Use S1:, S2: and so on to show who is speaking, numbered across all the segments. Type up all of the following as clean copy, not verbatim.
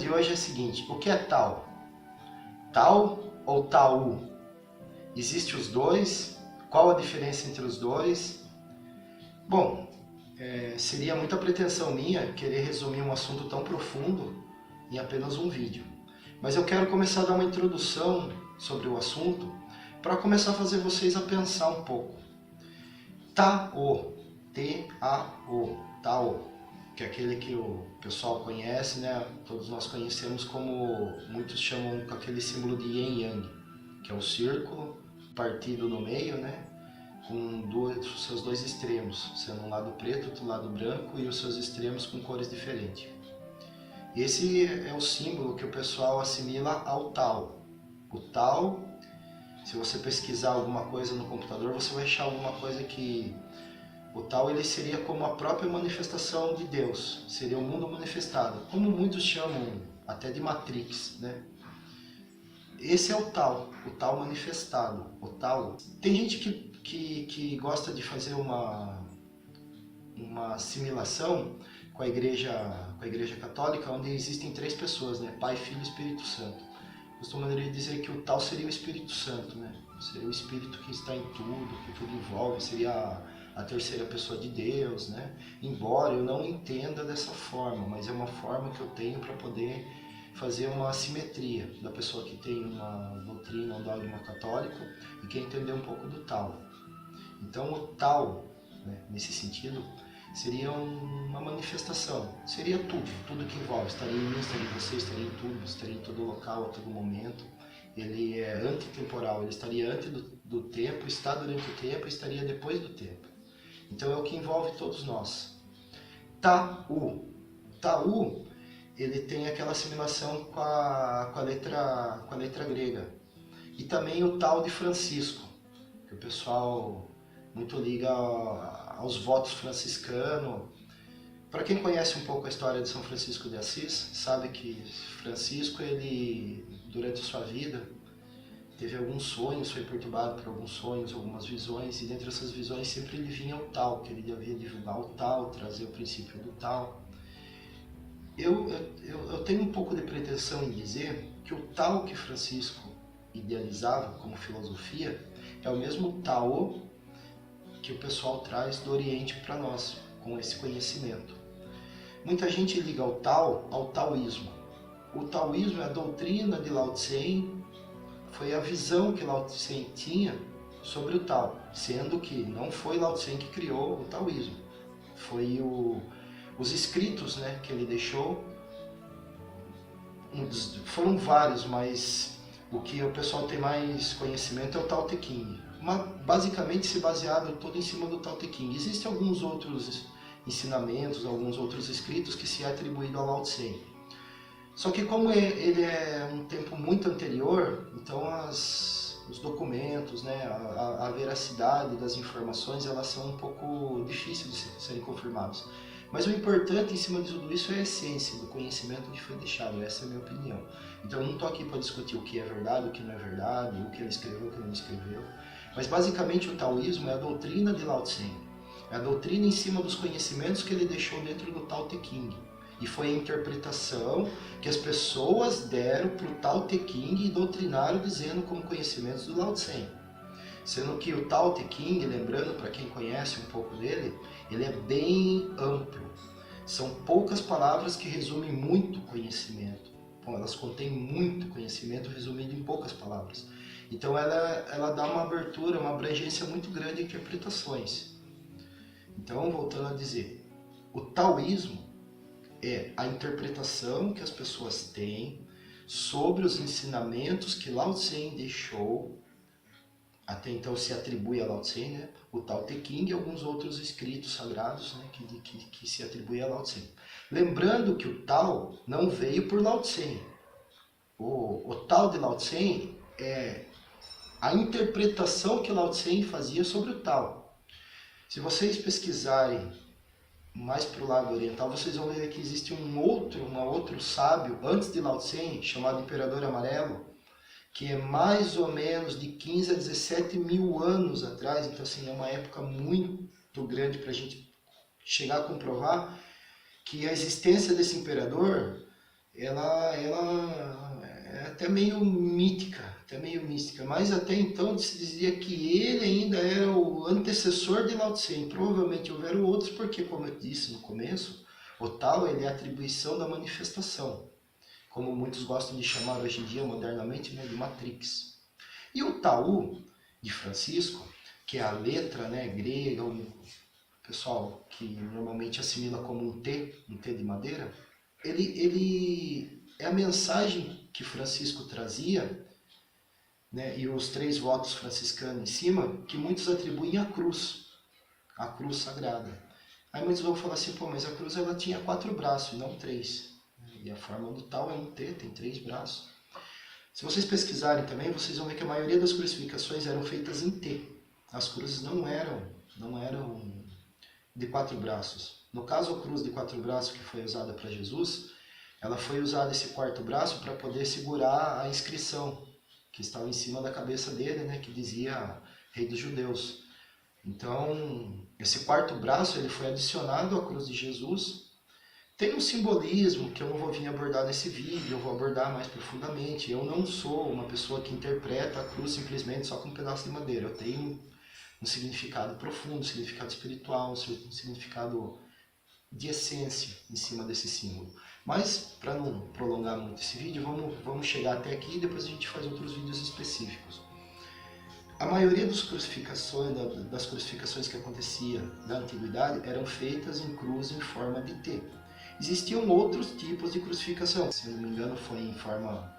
S1: de hoje é a seguinte: o que é Tao? Tao ou Tao? Existem os dois? Qual a diferença entre os dois? Bom, seria muita pretensão minha querer resumir um assunto tão profundo em apenas um vídeo. Mas eu quero começar a dar uma introdução sobre o assunto para começar a fazer vocês a pensar um pouco. Tao, T-A-O, Tao, que é aquele que o pessoal conhece, né? Todos nós conhecemos como, muitos chamam com aquele símbolo de Yin Yang, que é o círculo partido no meio, né? Com os seus dois extremos, sendo um lado preto, outro lado branco, e os seus extremos com cores diferentes. Esse é o símbolo que o pessoal assimila ao Tao. O Tao, se você pesquisar alguma coisa no computador, você vai achar alguma coisa que... O Tao ele seria como a própria manifestação de Deus, seria o mundo manifestado, como muitos chamam até de Matrix, né? Esse é o Tao manifestado, o Tao. Tem gente que gosta de fazer uma assimilação com a igreja católica, onde existem três pessoas, né? Pai, Filho e Espírito Santo. Costumaria dizer que o Tao seria o Espírito Santo, né? Seria o Espírito que está em tudo, que tudo envolve, seria a terceira pessoa de Deus, né? Embora eu não entenda dessa forma, mas é uma forma que eu tenho para poder fazer uma simetria da pessoa que tem uma doutrina, um dogma católico e quer entender um pouco do Tao. Então o Tao, né, nesse sentido, seria uma manifestação, seria tudo que envolve, estaria em mim, estaria em você, estaria em tudo, estaria em todo local, a todo momento. Ele é antitemporal, ele estaria antes do tempo, está durante o tempo e estaria depois do tempo. Então é o que envolve todos nós. Tao, ele tem aquela assimilação com a letra grega. E também o Tao de Francisco, que o pessoal muito liga aos votos franciscanos. Para quem conhece um pouco a história de São Francisco de Assis, sabe que Francisco, ele, durante a sua vida, teve alguns sonhos, foi perturbado por alguns sonhos, algumas visões, e dentre essas visões sempre ele vinha o Tao, que ele devia divulgar o Tao, trazer o princípio do Tao. Eu tenho um pouco de pretensão em dizer que o Tao que Francisco idealizava como filosofia é o mesmo Tao que o pessoal traz do Oriente para nós, com esse conhecimento. Muita gente liga o Tao ao taoísmo. O taoísmo é a doutrina de Lao Tse, foi a visão que Lao Tse tinha sobre o Tao, sendo que não foi Lao Tse que criou o taoísmo, foi os escritos, né, que ele deixou. Foram vários, mas o que o pessoal tem mais conhecimento é o Tao Te Ching, basicamente se baseado todo em cima do Tao Te Ching. Existem alguns outros ensinamentos, alguns outros escritos que se é atribuído ao Lao Tse. Só que como ele é um tempo muito anterior, então os documentos, né, a veracidade das informações, elas são um pouco difíceis de serem confirmadas. Mas o importante em cima de tudo isso é a essência do conhecimento que foi deixado, essa é a minha opinião. Então eu não estou aqui para discutir o que é verdade, o que não é verdade, o que ele escreveu, o que não escreveu. Mas basicamente o taoísmo é a doutrina de Lao Tse, é a doutrina em cima dos conhecimentos que ele deixou dentro do Tao Te Ching. E foi a interpretação que as pessoas deram para o Tao Te Ching e doutrinaram dizendo como conhecimentos do Lao Tse. Sendo que o Tao Te Ching, lembrando para quem conhece um pouco dele, ele é bem amplo. São poucas palavras que resumem muito conhecimento. Bom, elas contêm muito conhecimento resumido em poucas palavras. Então ela dá uma abertura, uma abrangência muito grande de interpretações. Então, voltando a dizer, o taoísmo é a interpretação que as pessoas têm sobre os ensinamentos que Lao Tse deixou. Até então se atribui a Lao Tse, né? O Tao Te Ching e alguns outros escritos sagrados, né? que se atribui a Lao Tse. Lembrando que o Tao não veio por Lao Tse. O Tao de Lao Tse é a interpretação que Lao Tse fazia sobre o Tao. Se vocês pesquisarem mais para o lado oriental, vocês vão ver que existe um outro sábio antes de Lao Tse, chamado Imperador Amarelo, que é mais ou menos de 15 a 17 mil anos atrás. Então assim, é uma época muito grande para a gente chegar a comprovar que a existência desse imperador ela é até meio mítica, mas até então se dizia que ele ainda era o antecessor de Lao Tse. Provavelmente houveram outros, porque, como eu disse no começo, o Tao ele é a atribuição da manifestação, como muitos gostam de chamar hoje em dia, modernamente, né, de Matrix. E o Tao de Francisco, que é a letra, né, grega, o pessoal que normalmente assimila como um T de madeira, ele é a mensagem que Francisco trazia, né, e os 3 votos franciscanos em cima, que muitos atribuem à cruz sagrada. Aí muitos vão falar assim, pô, mas a cruz ela tinha 4 braços e não 3. E a forma do Tao é um T, tem 3 braços. Se vocês pesquisarem também, vocês vão ver que a maioria das crucificações eram feitas em T. As cruzes não eram de 4 braços. No caso, a cruz de 4 braços que foi usada para Jesus, ela foi usada esse 4º braço para poder segurar a inscrição que estava em cima da cabeça dele, né, que dizia Rei dos Judeus. Então, esse 4º braço ele foi adicionado à cruz de Jesus. Tem um simbolismo que eu não vou vir abordar nesse vídeo, eu vou abordar mais profundamente. Eu não sou uma pessoa que interpreta a cruz simplesmente só com um pedaço de madeira. Eu tenho um significado profundo, um significado espiritual, um significado de essência em cima desse símbolo. Mas, para não prolongar muito esse vídeo, vamos chegar até aqui e depois a gente faz outros vídeos específicos. A maioria das crucificações que acontecia na antiguidade eram feitas em cruz em forma de T. Existiam outros tipos de crucificação, se não me engano foi em forma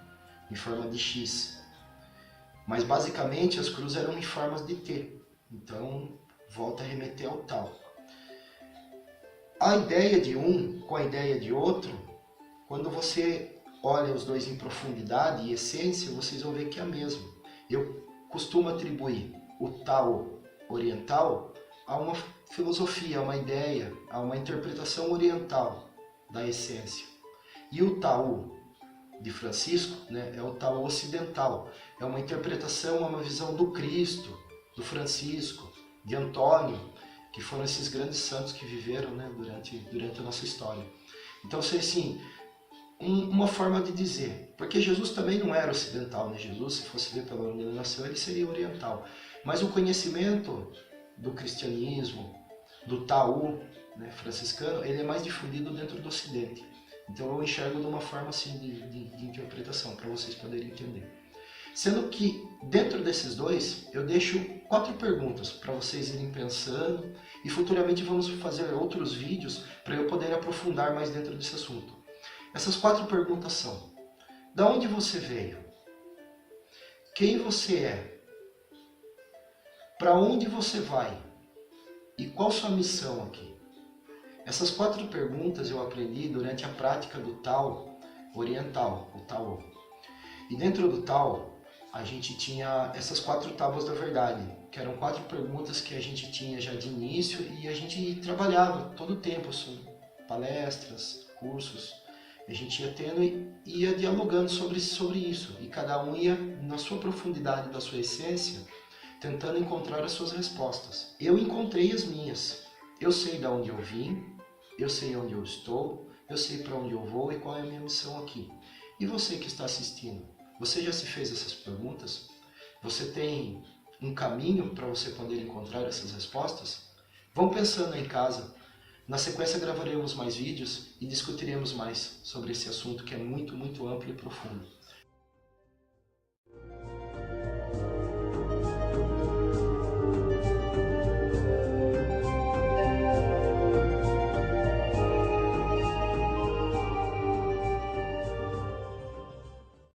S1: de X. Mas basicamente as cruzes eram em formas de T. Então volta a remeter ao Tao. A ideia de um com a ideia de outro, quando você olha os dois em profundidade e essência, vocês vão ver que é a mesma. Eu costumo atribuir o Tao oriental a uma filosofia, a uma ideia, a uma interpretação oriental da essência. E o Tao de Francisco, né, é o Tao ocidental. É uma interpretação, uma visão do Cristo, do Francisco, de Antônio, que foram esses grandes santos que viveram, né, durante a nossa história. Então, assim, uma forma de dizer, porque Jesus também não era ocidental, né? Jesus, se fosse ver pela onde ele nasceu, ele seria oriental. Mas o conhecimento do cristianismo, do Tao, né, franciscano, ele é mais difundido dentro do Ocidente. Então eu enxergo de uma forma assim de interpretação, para vocês poderem entender. Sendo que dentro desses dois, eu deixo 4 perguntas para vocês irem pensando e futuramente vamos fazer outros vídeos para eu poder aprofundar mais dentro desse assunto. Essas 4 perguntas são: da onde você veio? Quem você é? Para onde você vai? E qual sua missão aqui? Essas 4 perguntas eu aprendi durante a prática do Tao oriental, o Tao. E dentro do Tao, a gente tinha essas 4 tábuas da verdade, que eram 4 perguntas que a gente tinha já de início e a gente trabalhava todo o tempo, sobre palestras, cursos. A gente ia tendo e ia dialogando sobre isso, e cada um ia, na sua profundidade da sua essência, tentando encontrar as suas respostas. Eu encontrei as minhas. Eu sei de onde eu vim, eu sei onde eu estou, eu sei para onde eu vou e qual é a minha missão aqui. E você que está assistindo, você já se fez essas perguntas? Você tem um caminho para você poder encontrar essas respostas? Vão pensando em casa. Na sequência gravaremos mais vídeos e discutiremos mais sobre esse assunto que é muito, muito amplo e profundo.